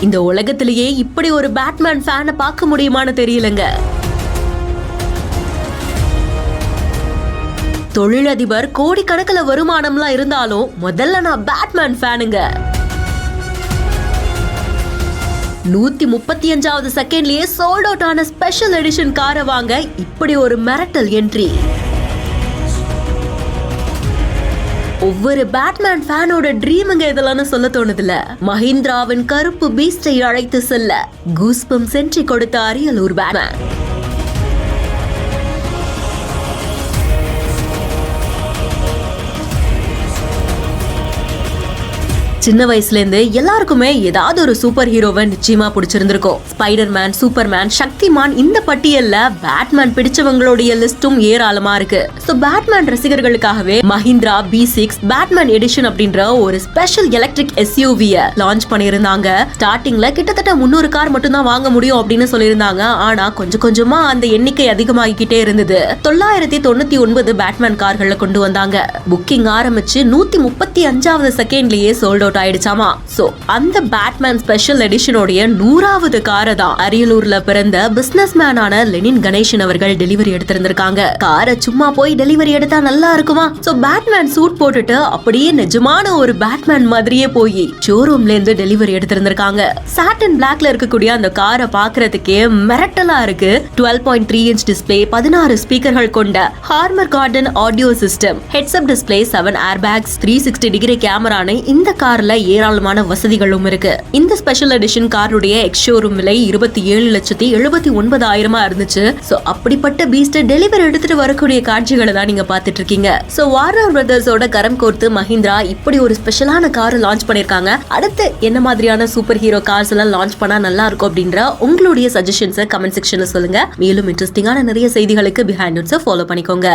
இந்த உலகத்திலேயே இப்படி ஒரு பேட்மேன் ஃபேனை பார்க்க முடியுமான்னு தெரியலங்க. தொழிலதிபர் கோடிக்கணக்கில் வருமானம்லாம் இருந்தாலும் முதல்ல நான் பேட்மேன் ஃபேனுங்க. 135வது செகண்ட்லயே சோல்ட் அவுட் ஆன ஸ்பெஷல் எடிஷன் காரை வாங்க இப்படி ஒரு மிரட்டல் என்ட்ரி. ஒவ்வொரு பேட்மேன் ஃபேனோட ட்ரீமுங்க இதெல்லாம் சொல்ல தோணுதுல. மஹிந்திராவின் கருப்பு பீஸ்டை அழைத்து செல்ல கூஸ்பம்ஸ் என்ட்ரி கொடுத்த அரியலூர் பேட்மேன். சின்ன வயசுல இருந்து எல்லாருக்குமே ஏதாவது ஒரு சூப்பர் ஹீரோவை நிச்சயமா பிடிச்சிருந்திருக்கும். ஸ்பைடர்மேன், சூப்பர்மேன், சக்திமான், இந்த பட்டியல்ல பேட்மேன் பிடிச்சவங்களுடைய லிஸ்டும் ஏராளமா இருக்கு. சோ பேட்மேன் ரசிகர்களுக்காகவே மஹிந்திரா B6 பேட்மேன் எடிஷன் அப்படின்ற ஒரு ஸ்பெஷல் எலக்ட்ரிக் SUV-ய லான்ச் பண்ணியிருந்தாங்க. ஸ்டார்டிங்ல கிட்டத்தட்ட 300 கார் மட்டும் தான் வாங்க முடியும் அப்படின்னு சொல்லியிருந்தாங்க. ஆனா கொஞ்சம் கொஞ்சமா அந்த எண்ணிக்கை அதிகமாகிக்கிட்டே இருந்தது. 999 பேட்மேன் கார்கள்ல கொண்டு வந்தாங்க. புக்கிங் ஆரம்பிச்சு 135வது செகண்ட்லயே சோல்ட் அவுட் ஆயிடுச்சாமா. சோ அந்த பேட்மேன் ஸ்பெஷல் எடிஷனோட 100வது காரை தான் அரியலூர்ல பிறந்த பிசினஸ் மேனான லெனின் கணேசன் அவர்கள் டெலிவரி எடுத்திருந்திருக்காங்க. காரை சும்மா போய் டெலிவரி எடுத்தா நல்லா இருக்குமா? சோ பேட்மேன் சூட் போட்டுட்டு அப்படியே நிஜமான ஒரு பேட்மேன் மாதிரியே போய் ஷோரூம்ல இருந்து டெலிவரி எடுத்திருந்திருக்காங்க. சாட்டன் பிளாக்ல இருக்கக்கூடிய அந்த காரை பாக்குறதுக்கே மிரட்டலா இருக்கு. 12.3 இன்ச் டிஸ்பிளே, 16 ஸ்பீக்கர்கள் கொண்ட Harman Kardon audio system, heads up display, 7 airbags, 360 degree கேமரான்னு இந்த கார்ல ஏராளமான வசதிகளும் இருக்கு. இந்த ஸ்பெஷல் எடிஷன் காருடைய எக்ஸ் ஷோரூம் விலை 27,79,000 இருந்துச்சு. சோ அப்படிப்பட்ட பீஸ்ட் டெலிவரி எடுத்துட்டு வரக்கூடிய காட்சிகளை தான் நீங்க பாத்துட்டு இருக்கீங்க. சோ வார்னர் பிரதர்ஸோட கரம் கோர்த்து மஹிந்திரா இப்படி ஒரு ஸ்பெஷலான கார் லான்ச் பண்ணிருக்காங்க. அடுத்து என்ன மாதிரியான சூப்பர் ஹீரோ கார்ஸ் எல்லாம் லான்ச் பண்ணா நல்லா இருக்கும் அப்படின்ற உங்களுடைய சஜஷன்ஸை கமெண்ட் செக்ஷன்ல சொல்லுங்க. மேலும் இன்ட்ரெஸ்டிங்கான நிறைய செய்திகளுக்கு பிஹைண்ட் நோட்ஸை ஃபாலோ பண்ணிக்கோங்க.